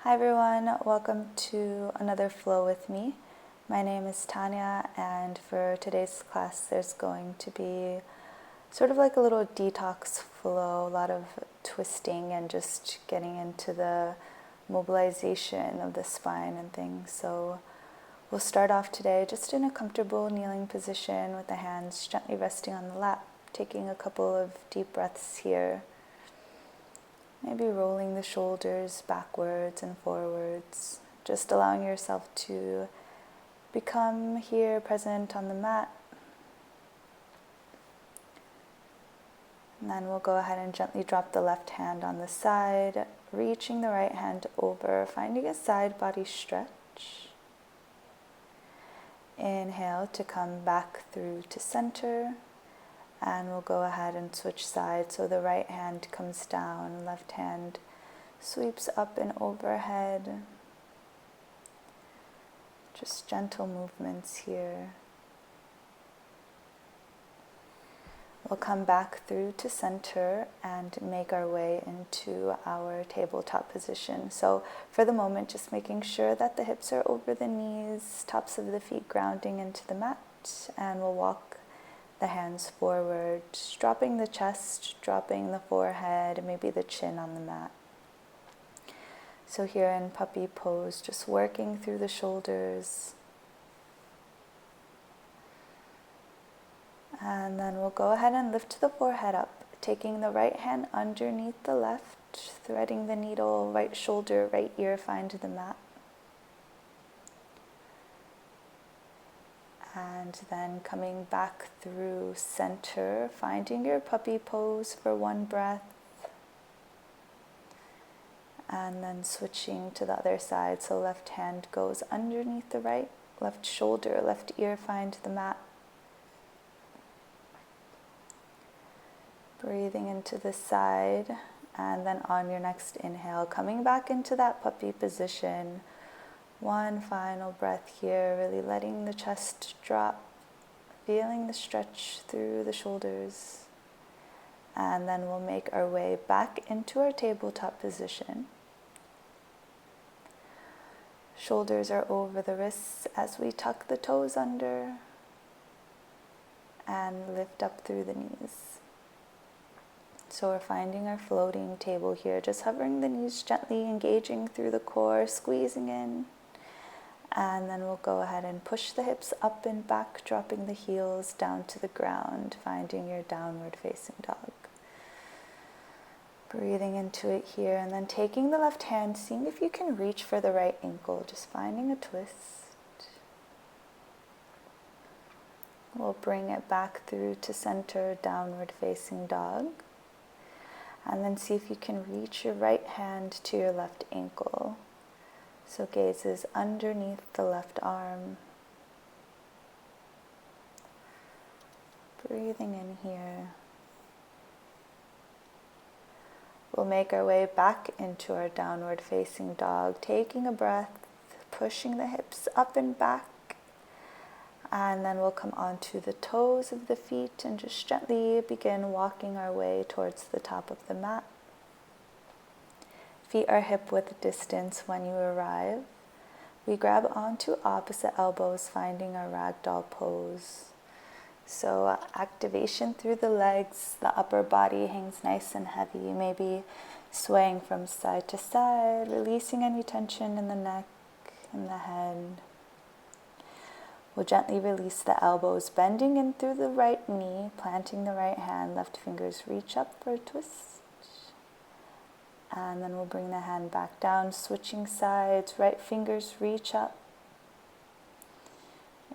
Hi everyone, welcome to another flow with me. My name is Tanya, and for today's class there's going to be sort of like a little detox flow, a lot of twisting and just getting into the mobilization of the spine and things. So we'll start off today just in a comfortable kneeling position with the hands gently resting on the lap, taking a couple of deep breaths here. Maybe rolling the shoulders backwards and forwards, just allowing yourself to become here present on the mat. And then we'll go ahead and gently drop the left hand on the side, reaching the right hand over, finding a side body stretch. Inhale to come back through to center. And we'll go ahead and switch sides. So the right hand comes down, left hand sweeps up and overhead. Just gentle movements here. We'll come back through to center and make our way into our tabletop position. So for the moment, just making sure that the hips are over the knees, tops of the feet grounding into the mat, and we'll walk the hands forward, dropping the chest, dropping the forehead, maybe the chin on the mat. So here in puppy pose, just working through the shoulders. And then we'll go ahead and lift the forehead up, taking the right hand underneath the left, threading the needle, right shoulder, right ear find the mat. And then coming back through center, finding your puppy pose for one breath. And then switching to the other side. So left hand goes underneath the right, left shoulder, left ear find the mat. Breathing into the side. And then on your next inhale, coming back into that puppy position. One final breath here, really letting the chest drop, feeling the stretch through the shoulders. And then we'll make our way back into our tabletop position. Shoulders are over the wrists as we tuck the toes under and lift up through the knees. So we're finding our floating table here, just hovering the knees gently, engaging through the core, squeezing in. And then we'll go ahead and push the hips up and back, dropping the heels down to the ground, finding your downward facing dog. Breathing into it here, and then taking the left hand, seeing if you can reach for the right ankle, just finding a twist. We'll bring it back through to center, downward facing dog. And then see if you can reach your right hand to your left ankle. So gaze is underneath the left arm. Breathing in here. We'll make our way back into our downward facing dog, taking a breath, pushing the hips up and back. And then we'll come onto the toes of the feet and just gently begin walking our way towards the top of the mat. Feet are hip width distance when you arrive. We grab onto opposite elbows, finding our ragdoll pose. So activation through the legs, the upper body hangs nice and heavy, maybe swaying from side to side, releasing any tension in the neck and the head. We'll gently release the elbows, bending in through the right knee, planting the right hand, left fingers reach up for a twist. And then we'll bring the hand back down, switching sides, right fingers reach up.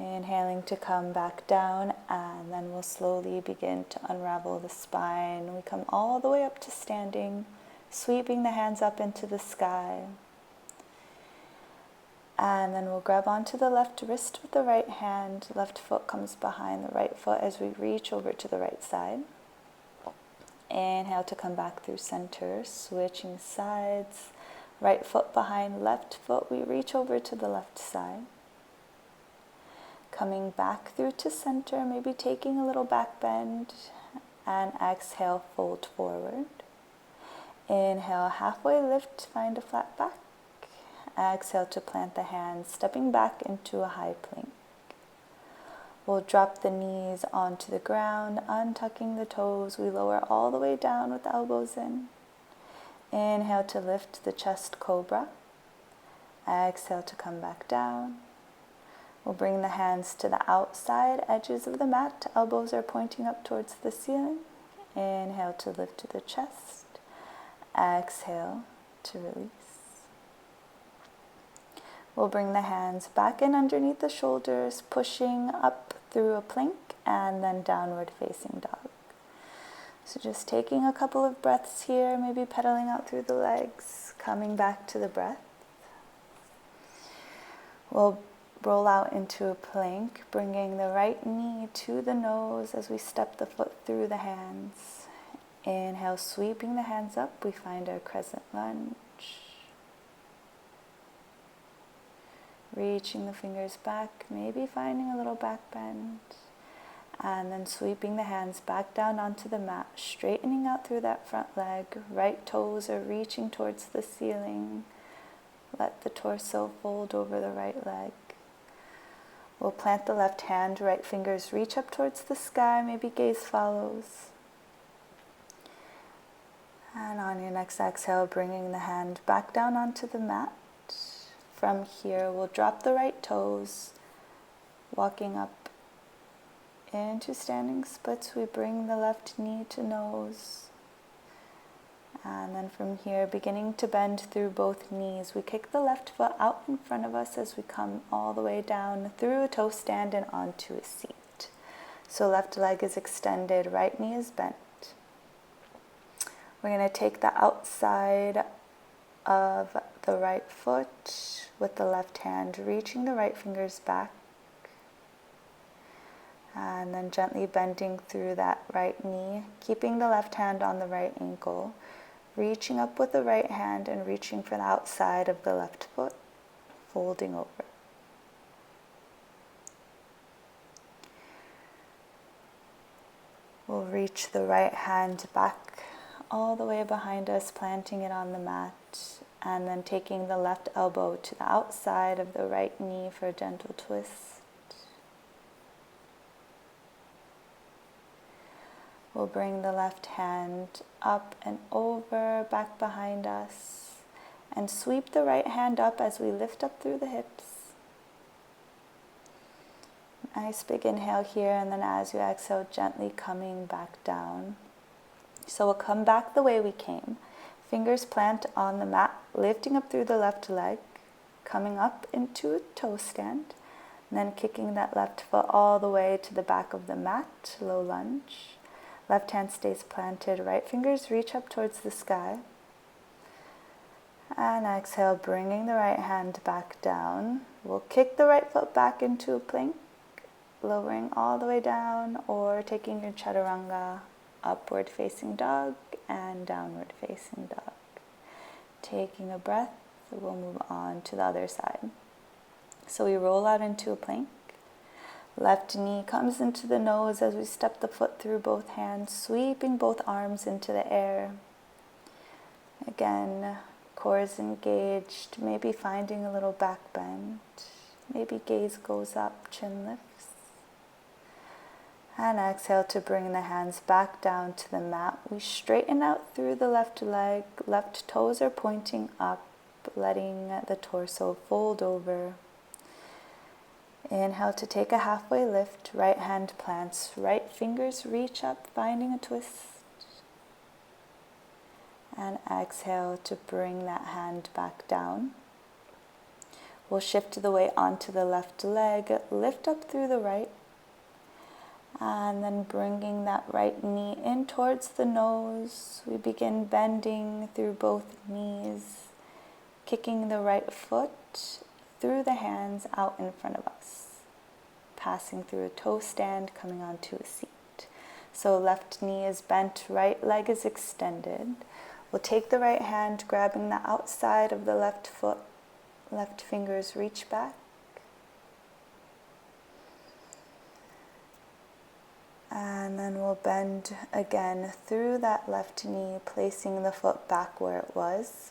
Inhaling to come back down, and then we'll slowly begin to unravel the spine. We come all the way up to standing, sweeping the hands up into the sky. And then we'll grab onto the left wrist with the right hand. Left foot comes behind the right foot as we reach over to the right side. Inhale to come back through center, switching sides. Right foot behind left foot, we reach over to the left side. Coming back through to center, maybe taking a little back bend. And exhale, fold forward. Inhale, halfway lift, find a flat back. Exhale to plant the hands, stepping back into a high plank. We'll drop the knees onto the ground, untucking the toes. We lower all the way down with the elbows in. Inhale to lift the chest cobra. Exhale to come back down. We'll bring the hands to the outside edges of the mat. Elbows are pointing up towards the ceiling. Inhale to lift to the chest. Exhale to release. We'll bring the hands back in underneath the shoulders, pushing up through a plank and then downward facing dog. So just taking a couple of breaths here, maybe pedaling out through the legs, coming back to the breath. We'll roll out into a plank, bringing the right knee to the nose as we step the foot through the hands. Inhale, sweeping the hands up, we find our crescent lunge. Reaching the fingers back, maybe finding a little back bend. And then sweeping the hands back down onto the mat, straightening out through that front leg. Right toes are reaching towards the ceiling. Let the torso fold over the right leg. We'll plant the left hand, right fingers reach up towards the sky, maybe gaze follows. And on your next exhale, bringing the hand back down onto the mat. From here, we'll drop the right toes, walking up into standing splits. We bring the left knee to nose. And then from here, beginning to bend through both knees, we kick the left foot out in front of us as we come all the way down through a toe stand and onto a seat. So left leg is extended, right knee is bent. We're going to take the outside of the right foot with the left hand, reaching the right fingers back. And then gently bending through that right knee, keeping the left hand on the right ankle. Reaching up with the right hand and reaching for the outside of the left foot, folding over. We'll reach the right hand back all the way behind us, planting it on the mat, and then taking the left elbow to the outside of the right knee for a gentle twist. We'll bring the left hand up and over, back behind us, and sweep the right hand up as we lift up through the hips. Nice big inhale here, and then as you exhale, gently coming back down. So we'll come back the way we came. Fingers plant on the mat, lifting up through the left leg, coming up into a toe stand, and then kicking that left foot all the way to the back of the mat, low lunge. Left hand stays planted, right fingers reach up towards the sky. And exhale, bringing the right hand back down. We'll kick the right foot back into a plank, lowering all the way down, or taking your chaturanga, upward facing dog and downward facing dog. Taking a breath, we'll move on to the other side. So we roll out into a plank. Left knee comes into the nose as we step the foot through both hands, sweeping both arms into the air. Again, core is engaged, maybe finding a little back bend. Maybe gaze goes up, chin lifts. And exhale to bring the hands back down to the mat. We straighten out through the left leg, left toes are pointing up, letting the torso fold over. Inhale to take a halfway lift, right hand plants, right fingers reach up, finding a twist. And exhale to bring that hand back down. We'll shift the weight onto the left leg, lift up through the right, and then bringing that right knee in towards the nose. We begin bending through both knees, kicking the right foot through the hands out in front of us, passing through a toe stand, coming onto a seat. So left knee is bent, right leg is extended. We'll take the right hand, grabbing the outside of the left foot, left fingers reach back. And then we'll bend again through that left knee, placing the foot back where it was.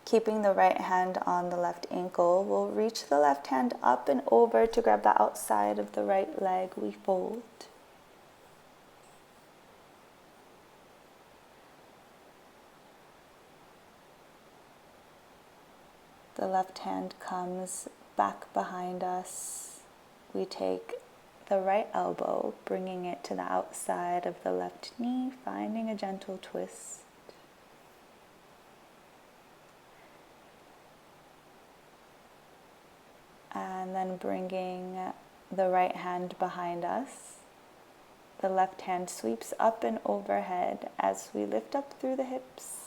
Keeping the right hand on the left ankle, we'll reach the left hand up and over to grab the outside of the right leg. We fold. The left hand comes back behind us. We take the right elbow, bringing it to the outside of the left knee, finding a gentle twist. And then bringing the right hand behind us. The left hand sweeps up and overhead as we lift up through the hips.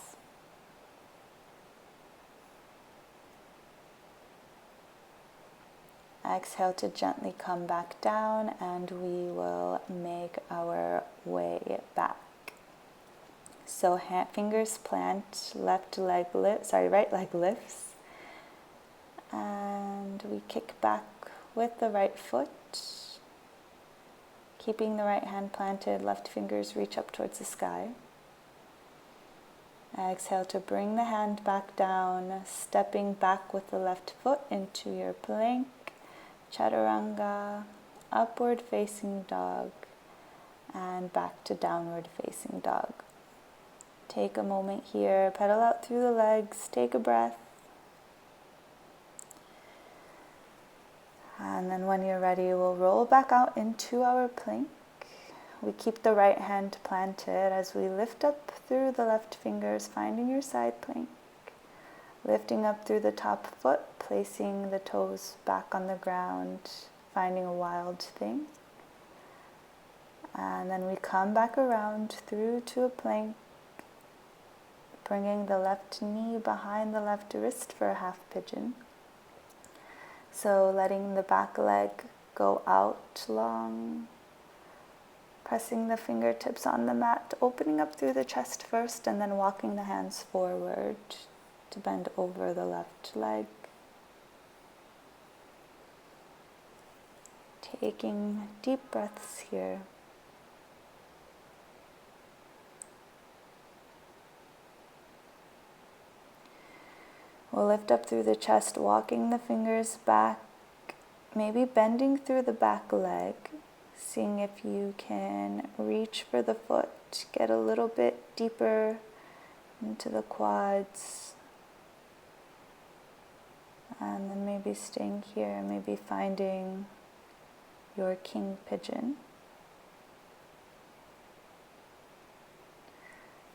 Exhale to gently come back down, and we will make our way back. So fingers plant, right leg lifts. And we kick back with the right foot. Keeping the right hand planted, left fingers reach up towards the sky. Exhale to bring the hand back down, stepping back with the left foot into your plank, chaturanga, upward facing dog, and back to downward facing dog. Take a moment here, pedal out through the legs, take a breath. And then when you're ready, we'll roll back out into our plank. We keep the right hand planted as we lift up through the left fingers, finding your side plank. Lifting up through the top foot, placing the toes back on the ground, finding a wild thing. And then we come back around through to a plank, bringing the left knee behind the left wrist for a half pigeon. So letting the back leg go out long, pressing the fingertips on the mat, opening up through the chest first, and then walking the hands forward to bend over the left leg. Taking deep breaths here. We'll lift up through the chest, walking the fingers back, maybe bending through the back leg, seeing if you can reach for the foot, get a little bit deeper into the quads, and then maybe staying here, maybe finding your king pigeon.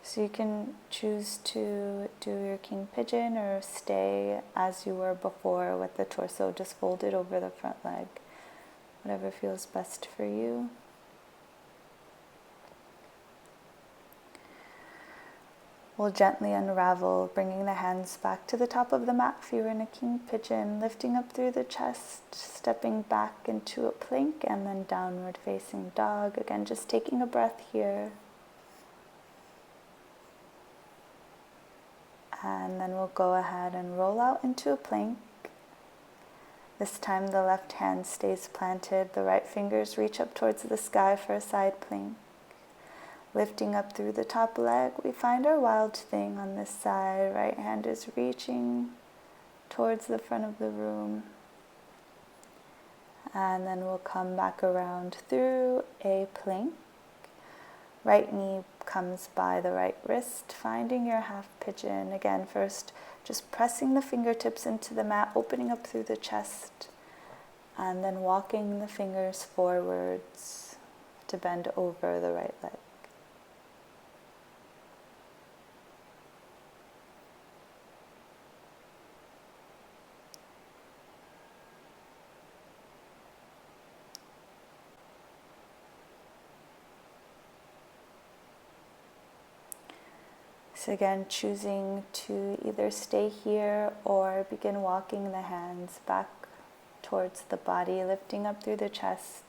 So you can choose to do your king pigeon or stay as you were before with the torso just folded over the front leg. Whatever feels best for you. We'll gently unravel, bringing the hands back to the top of the mat if you're in a king pigeon, lifting up through the chest, stepping back into a plank, and then downward facing dog. Again, just taking a breath here. And then we'll go ahead and roll out into a plank. This time the left hand stays planted, the right fingers reach up towards the sky for a side plank. Lifting up through the top leg, we find our wild thing on this side. Right hand is reaching towards the front of the room. And then we'll come back around through a plank. Right knee comes by the right wrist, finding your half pigeon. Again, first just pressing the fingertips into the mat, opening up through the chest, and then walking the fingers forwards to bend over the right leg. So again, choosing to either stay here or begin walking the hands back towards the body, lifting up through the chest,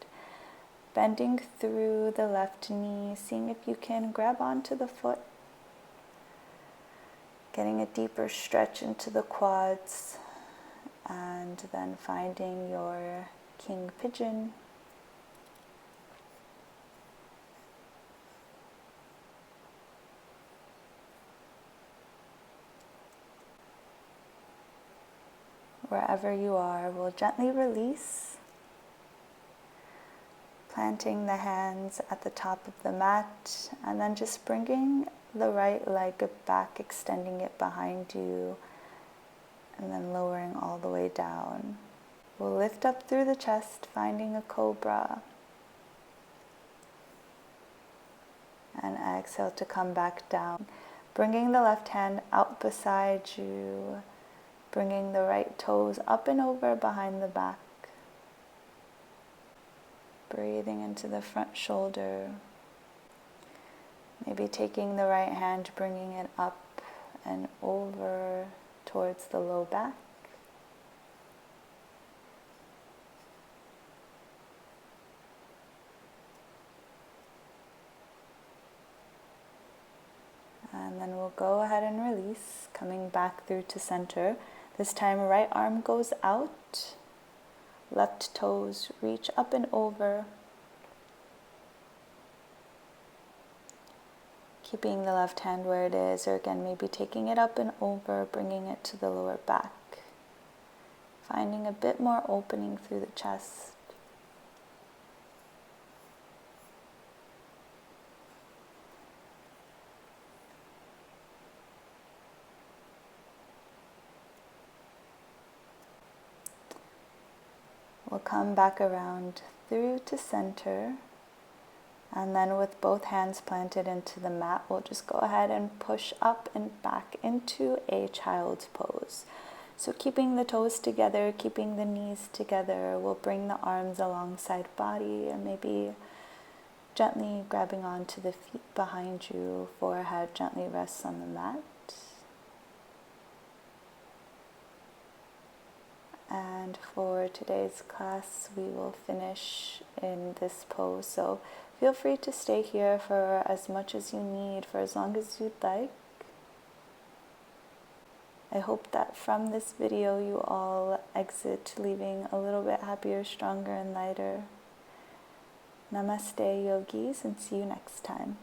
bending through the left knee, seeing if you can grab onto the foot, getting a deeper stretch into the quads, and then finding your king pigeon. wherever you are, we'll gently release, planting the hands at the top of the mat, and then just bringing the right leg back, extending it behind you, and then lowering all the way down. We'll lift up through the chest, finding a cobra. And exhale to come back down. Bringing the left hand out beside you, bringing the right toes up and over behind the back. Breathing into the front shoulder. Maybe taking the right hand, bringing it up and over towards the low back. And then we'll go ahead and release, coming back through to center. This time, right arm goes out, left toes reach up and over. Keeping the left hand where it is, or again, maybe taking it up and over, bringing it to the lower back. Finding a bit more opening through the chest. We'll come back around through to center, and then with both hands planted into the mat, we'll just go ahead and push up and back into a child's pose. So keeping the toes together, keeping the knees together, we'll bring the arms alongside body, and maybe gently grabbing onto the feet behind you, forehead gently rests on the mat. And for today's class, we will finish in this pose. So feel free to stay here for as much as you need, for as long as you'd like. I hope that from this video you all exit leaving a little bit happier, stronger, and lighter. Namaste, yogis, and see you next time.